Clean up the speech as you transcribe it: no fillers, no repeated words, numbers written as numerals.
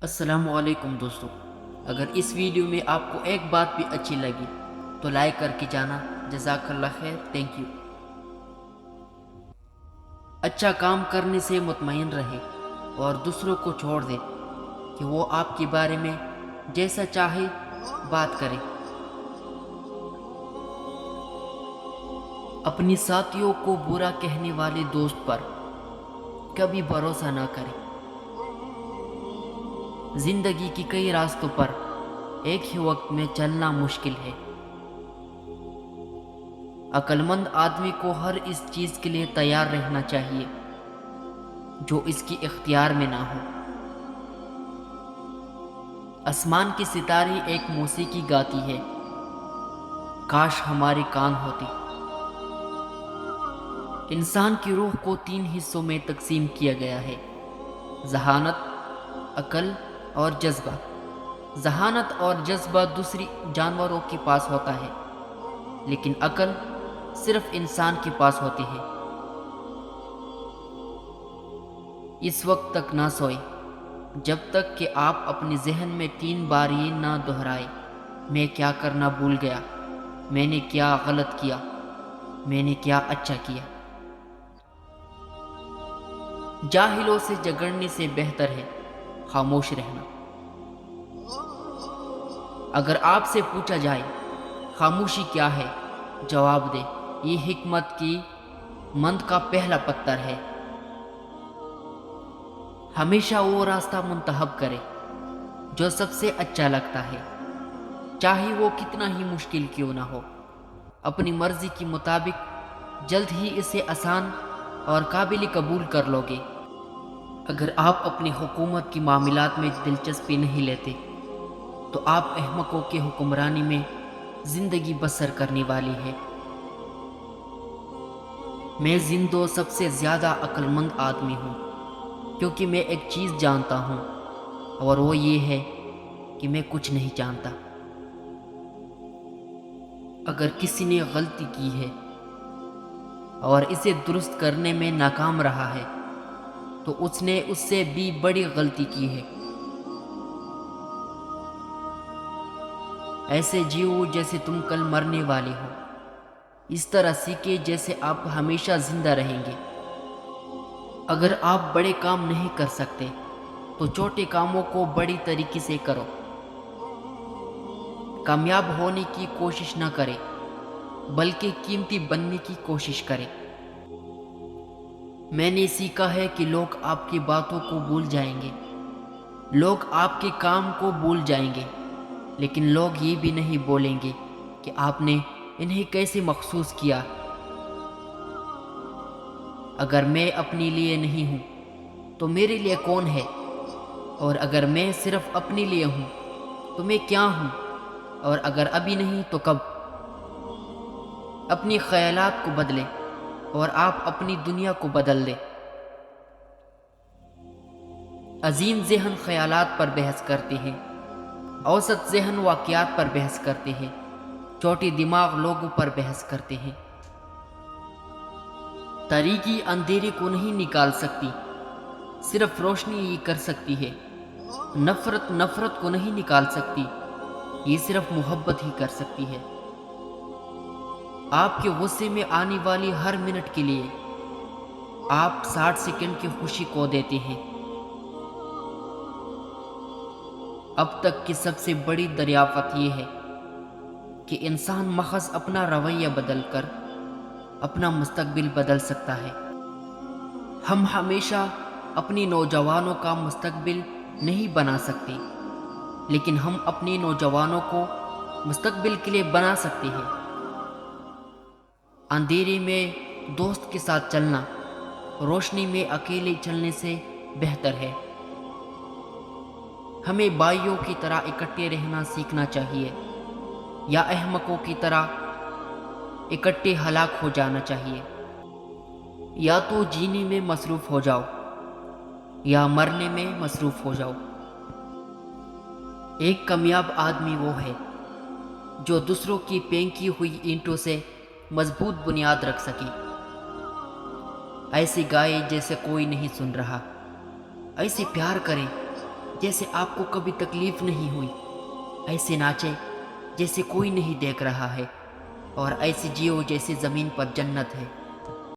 السلام علیکم دوستو، اگر اس ویڈیو میں آپ کو ایک بات بھی اچھی لگی تو لائک کر کے جانا۔ جزاک اللہ خیر، تھینک یو۔ اچھا کام کرنے سے مطمئن رہے اور دوسروں کو چھوڑ دے کہ وہ آپ کے بارے میں جیسا چاہے بات کرے۔ اپنی ساتھیوں کو برا کہنے والے دوست پر کبھی بھروسہ نہ کرے۔ زندگی کی کئی راستوں پر ایک ہی وقت میں چلنا مشکل ہے۔ عقل مند آدمی کو ہر اس چیز کے لیے تیار رہنا چاہیے جو اس کی اختیار میں نہ ہو۔ آسمان کی ستارے ایک موسیقی گاتی ہے، کاش ہمارے کان ہوتے۔ انسان کی روح کو 3 حصوں میں تقسیم کیا گیا ہے: ذہانت، عقل اور جذبہ۔ ذہانت اور جذبہ دوسری جانوروں کے پاس ہوتا ہے، لیکن عقل صرف انسان کے پاس ہوتی ہے۔ اس وقت تک نہ سوئے جب تک کہ آپ اپنے ذہن میں 3 بار یہ نہ دہرائے: میں کیا کرنا بھول گیا، میں نے کیا غلط کیا، میں نے کیا اچھا کیا۔ جاہلوں سے جھگڑنے سے بہتر ہے خاموش رہنا۔ اگر آپ سے پوچھا جائے خاموشی کیا ہے، جواب دے: یہ حکمت کی مند کا پہلا پتھر ہے۔ ہمیشہ وہ راستہ منتخب کرے جو سب سے اچھا لگتا ہے، چاہے وہ کتنا ہی مشکل کیوں نہ ہو۔ اپنی مرضی کے مطابق جلد ہی اسے آسان اور قابل قبول کر لو گے۔ اگر آپ اپنی حکومت کی معاملات میں دلچسپی نہیں لیتے تو آپ احمقوں کے حکمرانی میں زندگی بسر کرنے والی ہے۔ میں زندوں سب سے زیادہ عقل مند آدمی ہوں، کیونکہ میں ایک چیز جانتا ہوں، اور وہ یہ ہے کہ میں کچھ نہیں جانتا۔ اگر کسی نے غلطی کی ہے اور اسے درست کرنے میں ناکام رہا ہے تو اس نے اس سے بھی بڑی غلطی کی ہے۔ ایسے جیو جیسے تم کل مرنے والے ہو، اس طرح سیکھے جیسے آپ ہمیشہ زندہ رہیں گے۔ اگر آپ بڑے کام نہیں کر سکتے تو چھوٹے کاموں کو بڑی طریقے سے کرو۔ کامیاب ہونے کی کوشش نہ کرے بلکہ قیمتی بننے کی کوشش کرے۔ میں نے سیکھا ہے کہ لوگ آپ کی باتوں کو بھول جائیں گے، لوگ آپ کے کام کو بھول جائیں گے، لیکن لوگ یہ بھی نہیں بولیں گے کہ آپ نے انہیں کیسے محسوس کیا۔ اگر میں اپنے لیے نہیں ہوں تو میرے لیے کون ہے؟ اور اگر میں صرف اپنے لیے ہوں تو میں کیا ہوں؟ اور اگر ابھی نہیں تو کب؟ اپنی خیالات کو بدلیں اور آپ اپنی دنیا کو بدل دیں۔ عظیم ذہن خیالات پر بحث کرتے ہیں، اوسط ذہن واقعات پر بحث کرتے ہیں، چھوٹی دماغ لوگوں پر بحث کرتے ہیں۔ تاریکی اندھیرے کو نہیں نکال سکتی، صرف روشنی یہ کر سکتی ہے۔ نفرت نفرت کو نہیں نکال سکتی، یہ صرف محبت ہی کر سکتی ہے۔ آپ کے غصے میں آنے والی ہر منٹ کے لیے آپ 60 سیکنڈ کی خوشی کو دیتے ہیں۔ اب تک کی سب سے بڑی دریافت یہ ہے کہ انسان محض اپنا رویہ بدل کر اپنا مستقبل بدل سکتا ہے۔ ہم ہمیشہ اپنی نوجوانوں کا مستقبل نہیں بنا سکتے، لیکن ہم اپنے نوجوانوں کو مستقبل کے لیے بنا سکتے ہیں۔ اندھیرے میں دوست کے ساتھ چلنا روشنی میں اکیلے چلنے سے بہتر ہے۔ ہمیں بھائیوں کی طرح اکٹھے رہنا سیکھنا چاہیے، یا احمقوں کی طرح اکٹھے ہلاک ہو جانا چاہیے۔ یا تو جینے میں مصروف ہو جاؤ یا مرنے میں مصروف ہو جاؤ۔ ایک کامیاب آدمی وہ ہے جو دوسروں کی پھینکی ہوئی اینٹوں سے مضبوط بنیاد رکھ سکے۔ ایسے گائے جیسے کوئی نہیں سن رہا، ایسے پیار کریں جیسے آپ کو کبھی تکلیف نہیں ہوئی، ایسے ناچیں جیسے کوئی نہیں دیکھ رہا ہے، اور ایسے جیو جیسے زمین پر جنت ہے۔